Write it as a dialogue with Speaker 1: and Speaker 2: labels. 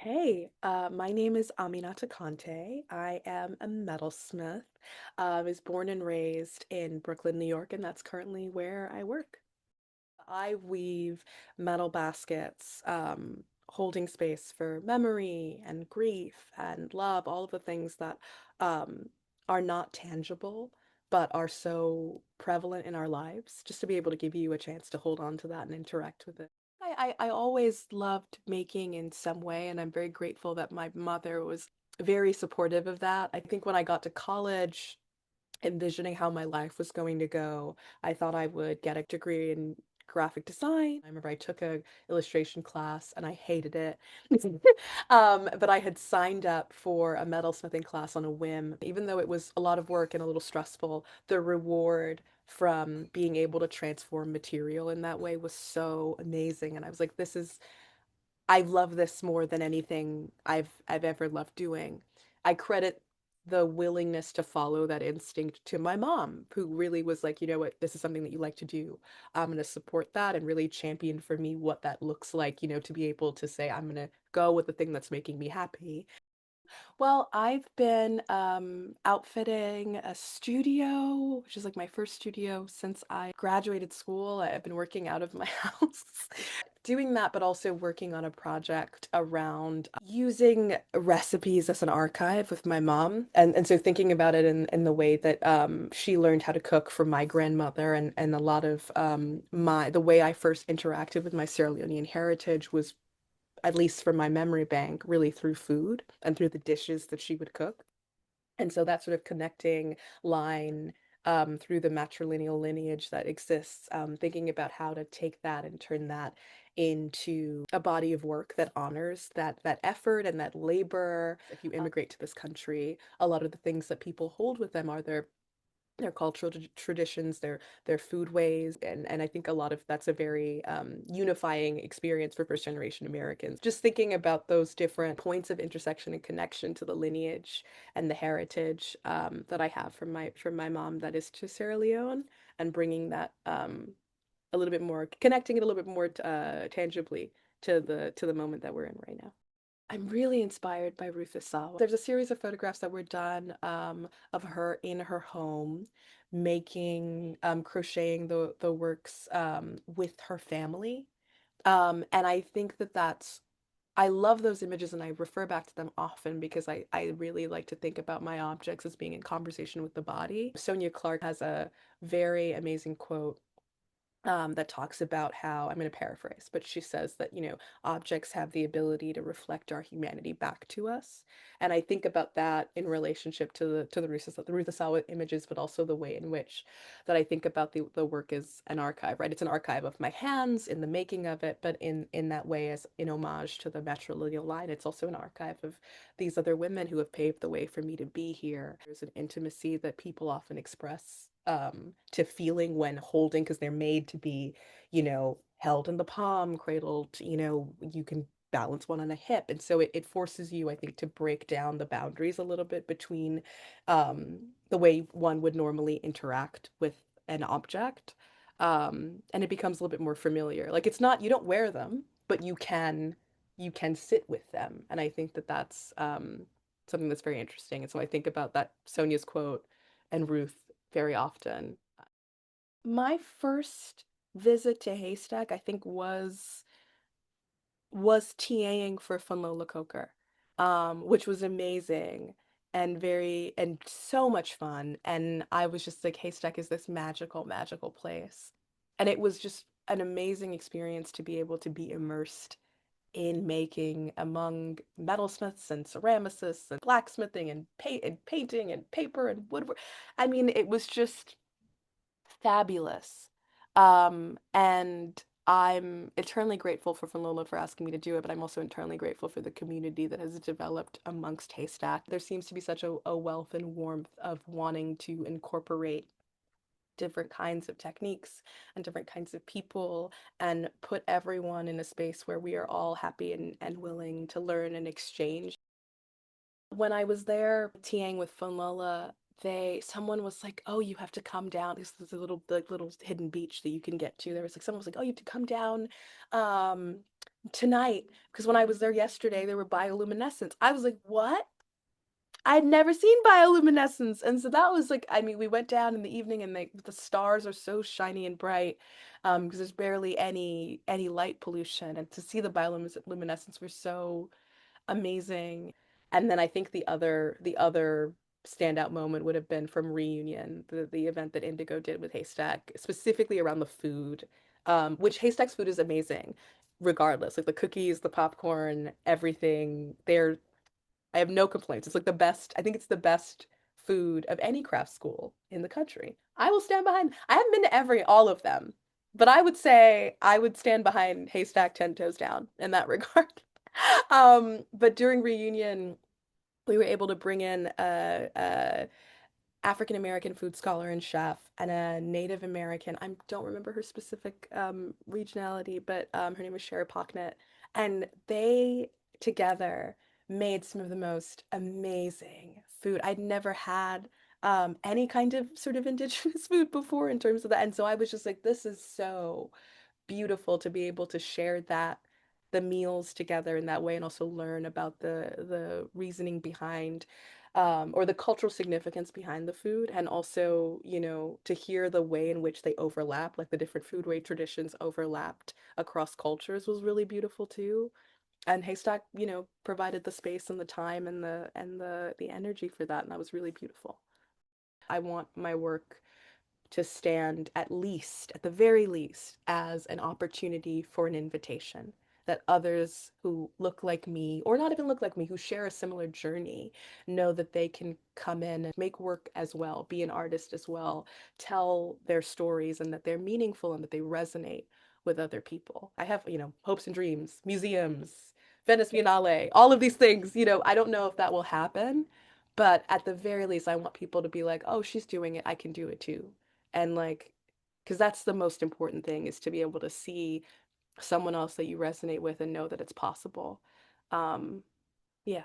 Speaker 1: Hey, my name is Aminata Conteh. I am a metalsmith. I was born and raised in Brooklyn, New York, and that's currently where I work. I weave metal baskets, holding space for memory and grief and love, all of the things that um, are not tangible, but are so prevalent in our lives, just to be able to give you a chance to hold on to that and interact with it. I always loved making in some way, and I'm very grateful that my mother was very supportive of that. I think when I got to college, envisioning how my life was going to go, I thought I would get a degree in graphic design. I remember I took a illustration class and I hated it. But I had signed up for a metalsmithing class on a whim. Even though it was a lot of work and a little stressful, the reward from being able to transform material in that way was so amazing. And I was like, I love this more than anything I've ever loved doing. I credit the willingness to follow that instinct to my mom, who really was like, you know what, this is something that you like to do. I'm going to support that and really champion for me what that looks like, to be able to say, I'm going to go with the thing that's making me happy. Well, I've been outfitting a studio, which is like my first studio since I graduated school. I've been working out of my house. Doing that, but also working on a project around using recipes as an archive with my mom. And so thinking about it in the way that she learned how to cook from my grandmother and a lot of the way I first interacted with my Sierra Leonean heritage was, at least from my memory bank, really through food and through the dishes that she would cook. And so that sort of connecting line through the matrilineal lineage that exists, thinking about how to take that and turn that into a body of work that honors that effort and that labor. If you immigrate to this country, a lot of the things that people hold with them are their cultural traditions, their food ways, and I think a lot of that's a very unifying experience for first generation Americans. Just thinking about those different points of intersection and connection to the lineage and the heritage that I have from my mom that is to Sierra Leone, and bringing that a little bit more, connecting it a little bit more tangibly to the moment that we're in right now. I'm really inspired by Ruth Asawa. There's a series of photographs that were done of her in her home, making crocheting the works with her family. And I think I love those images and I refer back to them often because I really like to think about my objects as being in conversation with the body. Sonia Clark has a very amazing quote that talks about how, I'm going to paraphrase, but she says that, objects have the ability to reflect our humanity back to us. And I think about that in relationship to the Ruth Asawa images, but also the way in which that I think about the work as an archive, right? It's an archive of my hands in the making of it, but in that way, as in homage to the matrilineal line, it's also an archive of these other women who have paved the way for me to be here. There's an intimacy that people often express to feeling when holding, because they're made to be, held in the palm, cradled, you can balance one on a hip. And so it forces you, I think, to break down the boundaries a little bit between the way one would normally interact with an object. And it becomes a little bit more familiar. Like it's not, you don't wear them, but you can sit with them. And I think that that's something that's very interesting. And so I think about that Sonia's quote and Ruth very often. My first visit to Haystack, I think, was TAing for Funlola Coker, which was amazing and so much fun. And I was just like, Haystack is this magical, magical place. And it was just an amazing experience to be able to be immersed in making among metalsmiths and ceramicists and blacksmithing and painting and paper and woodwork. I mean, it was just fabulous. And I'm eternally grateful for Falola for asking me to do it, but I'm also eternally grateful for the community that has developed amongst Haystack. There seems to be such a wealth and warmth of wanting to incorporate different kinds of techniques and different kinds of people and put everyone in a space where we are all happy and willing to learn and exchange. When I was there TAing with Funlola, someone was like, "Oh, you have to come down." This is a little hidden beach that you can get to. There was like someone was like, "Oh, you have to come down tonight, because when I was there yesterday, there were bioluminescence. I was like, what? I'd never seen bioluminescence. And so that was like, I mean, we went down in the evening and the stars are so shiny and bright because there's barely any light pollution. And to see the bioluminescence was so amazing. And then I think the other standout moment would have been from Reunion, the event that Indigo did with Haystack, specifically around the food, which Haystack's food is amazing, regardless. Like the cookies, the popcorn, everything. I have no complaints. It's like the best. I think it's the best food of any craft school in the country. I will stand behind. I haven't been to every all of them, but I would say I would stand behind Haystack 10 toes down in that regard. But during reunion, we were able to bring in a African American food scholar and chef and a Native American. I don't remember her specific regionality, but her name was Sherry Pocknett. And they together made some of the most amazing food. I'd never had any kind of sort of indigenous food before in terms of that. And so I was just like, this is so beautiful to be able to share that the meals together in that way and also learn about the reasoning behind or the cultural significance behind the food and also to hear the way in which they overlap, like the different foodway traditions overlapped across cultures, was really beautiful too. And Haystack provided the space and the time and the energy for that, and that was really beautiful. I want my work to stand at least, at the very least, as an opportunity for an invitation that others who look like me, or not even look like me, who share a similar journey, know that they can come in and make work as well, be an artist as well, tell their stories, and that they're meaningful and that they resonate with other people. I have, hopes and dreams, museums, Venice Biennale, all of these things. I don't know if that will happen, but at the very least, I want people to be like, oh, she's doing it. I can do it too. And like, because that's the most important thing is to be able to see someone else that you resonate with and know that it's possible. Um, yeah.